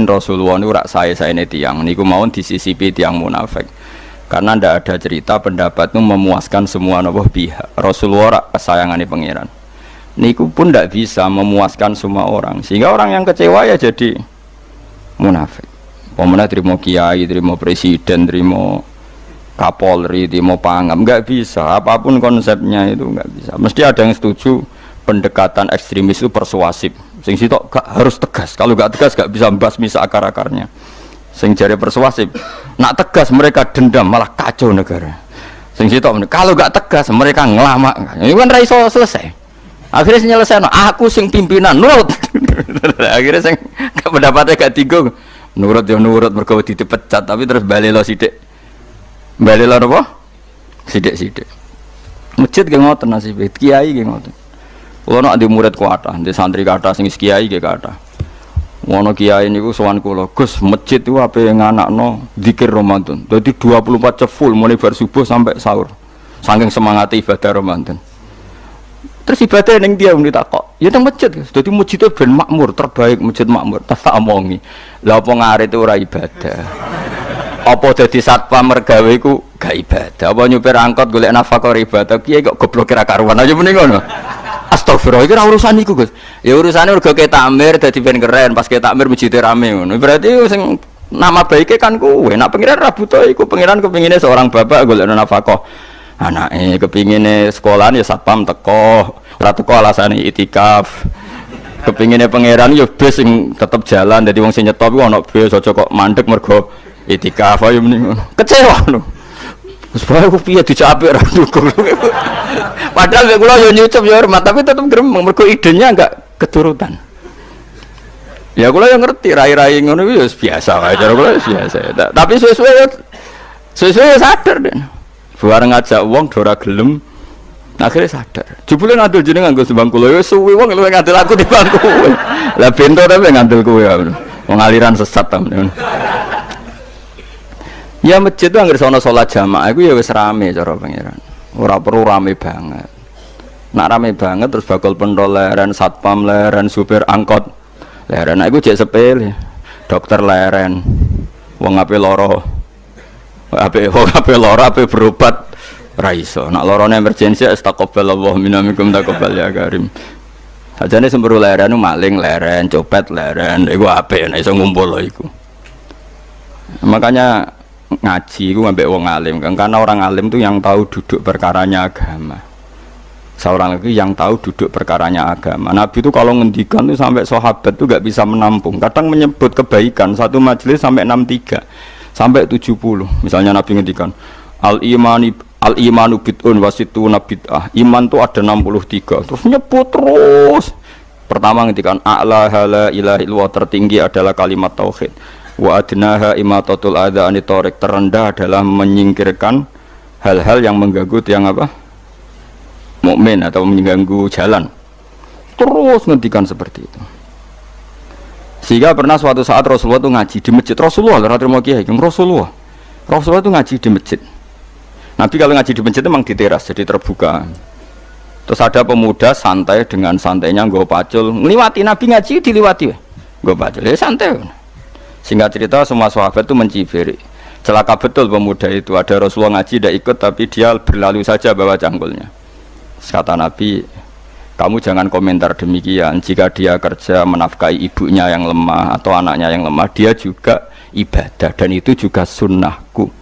Rasulullah niku rak sae-saene tiyang niku mawon disisipi tiyang munafik. Karena ndak ada cerita pendapat itu memuaskan semua napa pihak. Rasulullah rak kesayangane pangeran. Niku pun ndak bisa memuaskan semua orang. Sehingga orang yang kecewa ya jadi munafik. Pemenang terima kiai, terima presiden, terima Kapolri, terima pangam, nggak bisa. Apapun konsepnya itu nggak bisa. Mesti ada yang setuju pendekatan ekstremis itu persuasif. Sing sitok harus tegas. Kalau nggak tegas nggak bisa membasmi akar-akarnya. Sing jare persuasif, nak tegas mereka dendam malah kacau negara. Sing sitok kalau nggak tegas mereka ngelamak. Ini kan ra iso selesai. Akhirnya nyelesai. Aku sing pimpinan nurut. Akhirnya sing pendapatnya gak tinggung. Nurut ya nurut mergo dipecat tapi terus bali lo sithik. Bali lho apa? Sidik-sidik. Masjid ge ngoten nasibe, kiai ge ngoten. Kulo nek di murid kuatah, di santri kathah sing kiai ge kathah. Ngono kiai niku sowan kula, Gus, masjid itu ape nganakno zikir Ramadan. Dadi 24 jam full mulai bar subuh sampai sahur. Saking semangat ibadah Ramadan. Terus ibadah ning dia muni takok. Ya teng masjid, Gus. Dadi masjid ben makmur, terbaik masjid makmur. Tak omongi. Lah apa ngarit ora ibadah? Apa dadi satpam mergawe iku gak ibadah? Apa nyupir angkot golek nafkah ibadah? Kiye kok goblok kira karuan aja muni ngono. Astagfirullah, iki ora urusan iku, Gus. Ya urusane urga ke takmir dadi ben keren, pas ke takmir masjid rame ngono. Berarti sing nama baike kan kowe. Nek pengiran ra butuh iku, pengiran kepingine seorang bapak golek nafkah. Anake kepingine sekolahan ya satpam teko, ora teko alasane itikaf. Kepingine pangeran ya bis sing tetep jalan, dadi wong sing nyetop iku ana bis aja kok mandek mergo itikaf ayo mending kecewa lho. Wis bae ku piye dicapik ra dukung. Padahal nek kula yo nyucup yo hormat tapi tetep gremeng mergo idenya enggak keturutan. Ya kula yo ngerti rai-rai ngono kuwi yo biasa wae cara kula biasa. Tapi sesuai sadar den. Bareng ngajak wong do ora gelem akhirnya sadar. Jebule ngandel jeneng nganggo sembang kula yo suwi wong luwih ngandel aku timbang kowe. Lah bento tapi ngandel kowe. Wong aliran sesat ta. Ya masjid itu anggere sono salat jamaah iku ya wis rame cara pangeran. Ora perlu rame banget. Nak rame banget terus bakal pentol leren, satpam leren, supir angkot leren. Nah iku jek sepele. Dokter leren. Wong ape lara. Ape lara ape berobat ra iso. Nak larane emergensi astagfirullah minamikum taqabbal ya karim. Sajane semburu leren maling leren, copet leren. Iku ape nek iso ngumpul iku. Makanya ngaji itu ngambil wong alim kan, karena orang alim itu yang tahu duduk perkaranya agama. Seorang lagi yang tahu duduk perkaranya agama. Nabi itu kalau ngendikan itu sampai sahabat itu gak bisa menampung. Kadang menyebut kebaikan satu majelis sampai 63 sampai 70. Misalnya Nabi ngendikan al imanu bid'un wasituna bid'ah. Iman itu ada 63. Terus nyebut terus. Pertama ngendikan a'la la ilaha illallah, tertinggi adalah kalimat tauhid. Wa adnaha imatatul adza anit thariq, terendah adalah menyingkirkan hal-hal yang mengganggu tiang apa? Mukmin atau mengganggu jalan. Terus ngendikan seperti itu. Sehingga pernah suatu saat Rasulullah itu ngaji di masjid. Rasulullah itu ngaji di masjid. Nabi kalau ngaji di masjid itu memang di teras, jadi terbuka. Terus ada pemuda santai dengan santainya nggo pacul, ngliwati Nabi ngaji diliwati. Nggo pacul, ya santai. Singkat cerita semua sahabat itu mencibiri. Celaka betul pemuda itu. Ada Rasulullah ngaji tidak ikut tapi dia berlalu saja bawa cangkulnya. Kata Nabi, kamu jangan komentar demikian. Jika dia kerja menafkahi ibunya yang lemah atau anaknya yang lemah, dia juga ibadah dan itu juga sunnahku.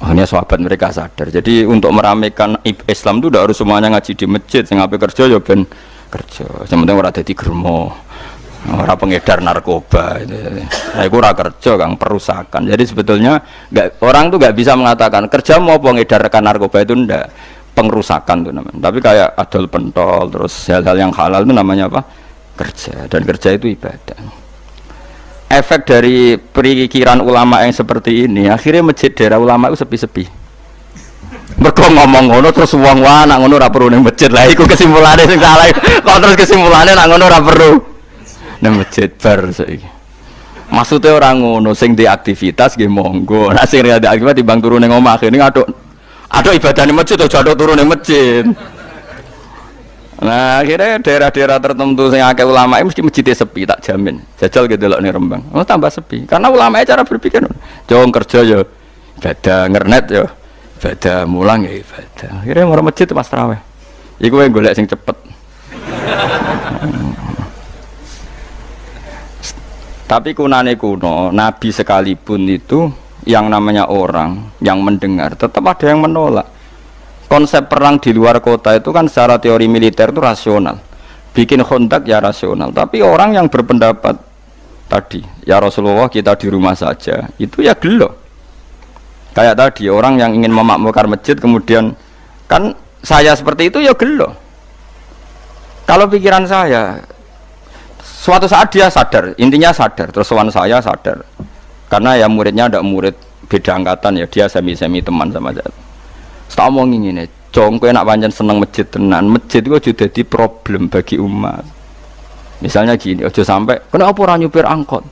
Hanya sahabat mereka sadar. Jadi untuk meramaikan Islam itu tidak harus semuanya ngaji di masjid. Sing ape kerja ya ben kerja. Yang penting ora dadi germo. Orang pengedar narkoba itu, itu ora kerja kang perusakan. Jadi sebetulnya orang tuh nggak bisa mengatakan kerja mau pengedarkan narkoba itu ndak, pengrusakan tuh namanya. Tapi kayak adol pentol terus hal-hal yang halal itu namanya apa? Kerja, dan kerja itu ibadah. Efek dari perikiran ulama yang seperti ini akhirnya masjid daerah ulama itu sepi-sepi. Mergo ngomong ngono terus wong wae nak ngono ora perlu ning masjid. Lah iku kesimpulane sing salah. Kok terus kesimpulane nak ngono ora perlu nang masjid bar saiki. Maksude ora ngono, sing di aktivitas nggih monggo. Nek sing ada aktivitas timbang turu ning omah kene aduk ibadah ning masjid aja aduk turu ning masjid. Nah, akhirnya daerah-daerah tertentu yang akeh ulama mesti masjidnya sepi, tak jamin. Jajal gitu loh nih Rembang. Oh, tambah sepi. Karena ulama cara berpikir, jauh kerja ya, ibadah ngernet ya, ibadah mulang ya ibadah. Akhirnya mau masjid Mas Traweh. Iku yang golek sing cepet. Tapi kunane kuno, Nabi sekalipun itu yang namanya orang yang mendengar tetap ada yang menolak. Konsep perang di luar kota itu kan secara teori militer itu rasional, bikin kontak ya rasional. Tapi orang yang berpendapat tadi, ya Rasulullah kita di rumah saja, itu ya gelo. Kayak tadi orang yang ingin memakmurkan masjid kemudian kan saya seperti itu ya gelo. Kalau pikiran saya, suatu saat dia sadar, intinya sadar, terus sowan saya sadar, karena ya muridnya ada murid beda angkatan ya, dia semi teman sama saya. Tak omong ngene, jong kowe nak pancen seneng masjid tenan, masjid itu aja dadi problem bagi umat. Misalnya gini, aja sampai kenapa ora nyupir angkot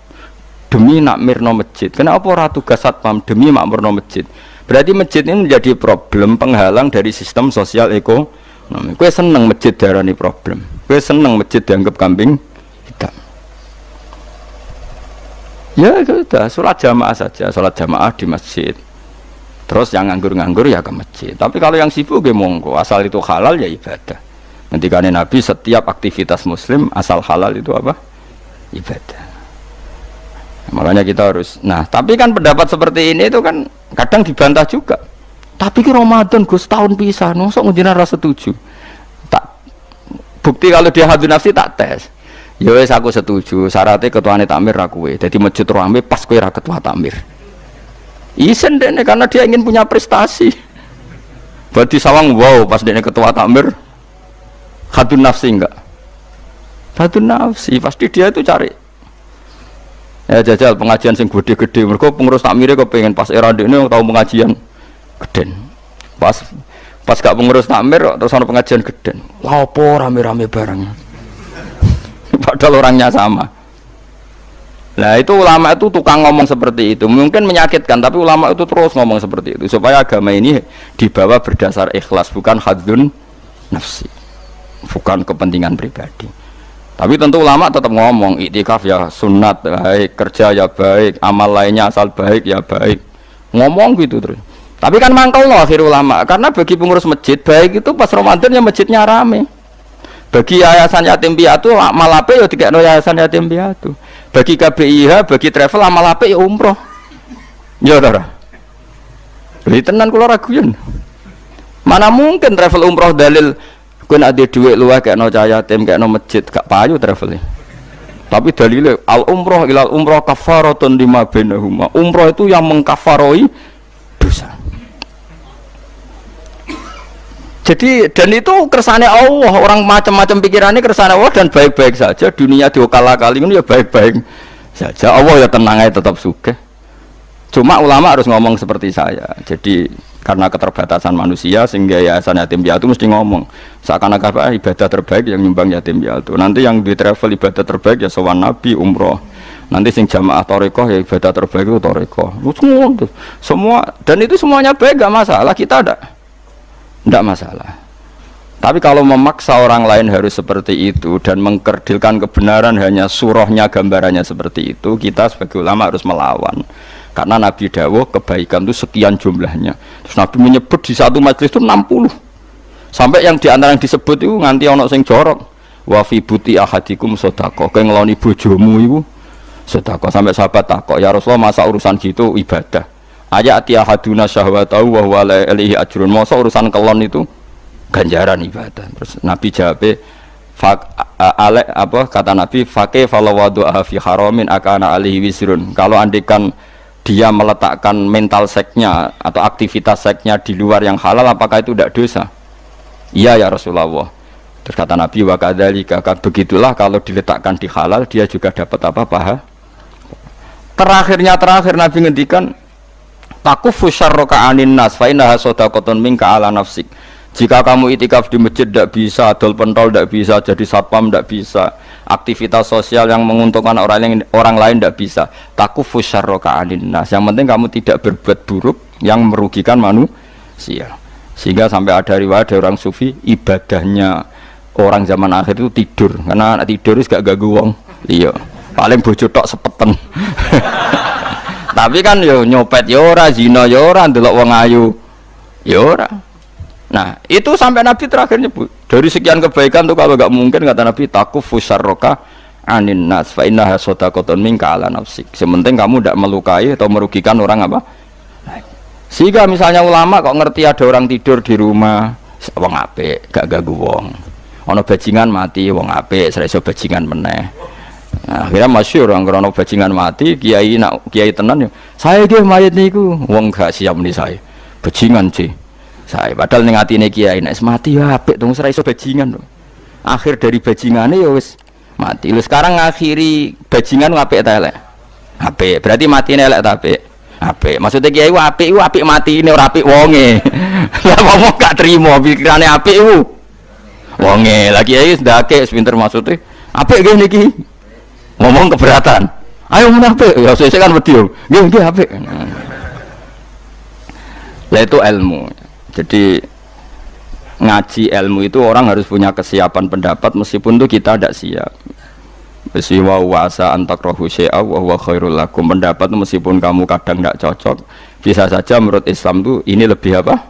demi nak mirno masjid, kenapa ora tugas satpam demi makmurno masjid. Berarti masjid ini menjadi problem penghalang dari sistem sosial ekonomi. Kowe seneng masjid darani problem, kowe seneng masjid dianggap kambing hitam. Ya sudah, sholat jamaah saja, sholat jamaah di masjid. Terus yang nganggur-nganggur ya ke masjid. Tapi kalau yang sibuk ya monggo, asal itu halal ya ibadah. Ngendikane Nabi setiap aktivitas muslim asal halal itu apa? Ibadah. Makanya kita harus. Nah, tapi kan pendapat seperti ini itu kan kadang dibantah juga. Tapi ki Ramadan Gus tahun pisan, mosok njenengan ra setuju. Tak bukti kalau dia hadun nafsi tak tes. Ya wis aku setuju, syaratnya ketuane takmir ra kowe. Dadi masjid rame pas kowe ra ketua takmir. Isen deh karena dia ingin punya prestasi. Berarti sawang wow pas dia ketua takmir hadun nafsi enggak? Hadun nafsi pasti dia itu cari. Ya jajal pengajian sing gede-gede. Mereka pengurus takmirnya kok pengen pas era ini tahu pengajian geden. Pas gak pengurus takmir terus ada pengajian geden. Lapo rame-rame bareng. Padahal orangnya sama. Nah itu ulama itu tukang ngomong seperti itu, mungkin menyakitkan, tapi ulama itu terus ngomong seperti itu supaya agama ini dibawa berdasar ikhlas, bukan hadzun nafsi, bukan kepentingan pribadi. Tapi tentu ulama tetap ngomong iktikaf ya sunat baik, kerja ya baik, amal lainnya asal baik ya baik, ngomong gitu terus. Tapi kan mangkal loh akhir ulama, karena bagi pengurus masjid baik itu pas Ramadan ya masjidnya rame. Bagi yayasan yatim piatu malape ya dikekno yayasan yatim piatu. Bagi KBIH, bagi travel amal apik ya umroh. Ya ora. Beli tenan kula raguyan. Mana mungkin travel umroh dalil kowe nek ada dhuwit luwih kekno cah yatim, kekno masjid, gak payu travel. Tapi dalile al umroh ilal umroh kafaratun lima bainahuma. Umroh itu yang mengkafaroi dosa. Jadi dan itu kersane Allah, orang macam-macam pikirannya kersane Allah dan baik-baik saja, dunia diokal-akali ini ya baik-baik saja, Allah ya tenang aja tetap sugih. Cuma ulama harus ngomong seperti saya. Jadi karena keterbatasan manusia sehingga yayasan yatim piatu mesti ngomong seakan-akan ibadah terbaik yang nyumbang yatim piatu. Nanti yang di travel ibadah terbaik ya sowan Nabi umroh. Nanti sing jamaah torekoh ya ibadah terbaik itu torekoh. Semua dan itu semuanya baik gak masalah, kita tidak masalah. Tapi kalau memaksa orang lain harus seperti itu dan mengkerdilkan kebenaran hanya surahnya gambarannya seperti itu, kita sebagai ulama harus melawan. Karena Nabi dawuh kebaikan itu sekian jumlahnya. Terus Nabi menyebut di satu majelis itu 60. Sampai yang diantara yang disebut itu nganti ono sing jorok. Wa fi buti ahadikum sedekah. Kowe ngeloni bojomu iku sedekah. Sampai sahabat takok, "Ya Rasulullah, masa urusan gitu ibadah?" Ayati ahaduna syahwatahu wa huwa la ilaihi ajrun. Masa urusan kelon itu ganjaran ibadah. Terus Nabi jawab, kata Nabi, "Faqih falawadu'a fi haramin akana alaihi wisrun." Kalau andikan dia meletakkan mental seksnya atau aktivitas seksnya di luar yang halal, apakah itu tidak dosa? Iya ya Rasulullah. Terus kata Nabi, "Wa kadzalika," begitulah kalau diletakkan di halal dia juga dapat apa paha. Terakhir Nabi ngendikan, "Takufu syarraka 'anin nas fa innaha shadaqatun minka 'ala nafsik." Jika kamu itikaf di masjid tidak bisa, adol pentol tidak bisa, jadi satpam tidak bisa, aktivitas sosial yang menguntungkan orang lain tidak bisa. Takufu syarraka 'anin nas. Yang penting kamu tidak berbuat buruk yang merugikan manusia. Sehingga sampai ada riwayat dari orang sufi, ibadahnya orang zaman akhir itu tidur, karena anak tidur itu gak ganggu wong. Iya, paling bojo tok sepeten. Tapi kan yo nyopet yo ora, zina yo ora, ndelok wong ayu yo ora. Nah, itu sampai Nabi terakhir nyebut dari sekian kebaikan tuh kalau gak mungkin kata Nabi takufu syarroka anin nas fa innaha shadaqatun minka ala nafsik. Sementing kamu tidak melukai atau merugikan orang apa? Sehingga misalnya ulama kok ngerti ada orang tidur di rumah, wong apik, gak ganggu wong. Ana bajingan mati, wong apik, ora iso bajingan meneh. Nah, akhirnya masyhur orang krono bajingan mati, kiai nak kiai tenan yo. Saya nggih mayit niku, wong gak siap nih saya. Bajingan sih. Saya padahal ning atine kiai nek mati ya apik dong ora iso bajingan. Akhir dari bajingane ya wis mati. Lho sekarang ngakhiri bajingan apik ta elek? Apik. Berarti matine elek ta apik? Apik. Maksudnya kiai apik iku apik matine ora apik wonge. Lah wong gak trimo pikirane apik iku. Wonge. Lah kiai ndake pinter maksudnya apik nggih niki. Ngomong keberatan. Ayo mun apik. Ya sesuk kan wedi yo. Nggih apik. Lah itu ilmu. Jadi ngaji ilmu itu orang harus punya kesiapan pendapat meskipun itu kita tidak siap. Besiwa wasa antakrohu syai'a wa huwa khairul lakum. Pendapat meskipun kamu kadang tidak cocok, bisa saja menurut Islam itu ini lebih apa?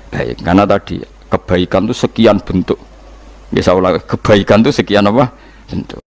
Baik. Karena tadi kebaikan itu sekian bentuk. Bisa ulang kebaikan itu sekian apa? Bentuk.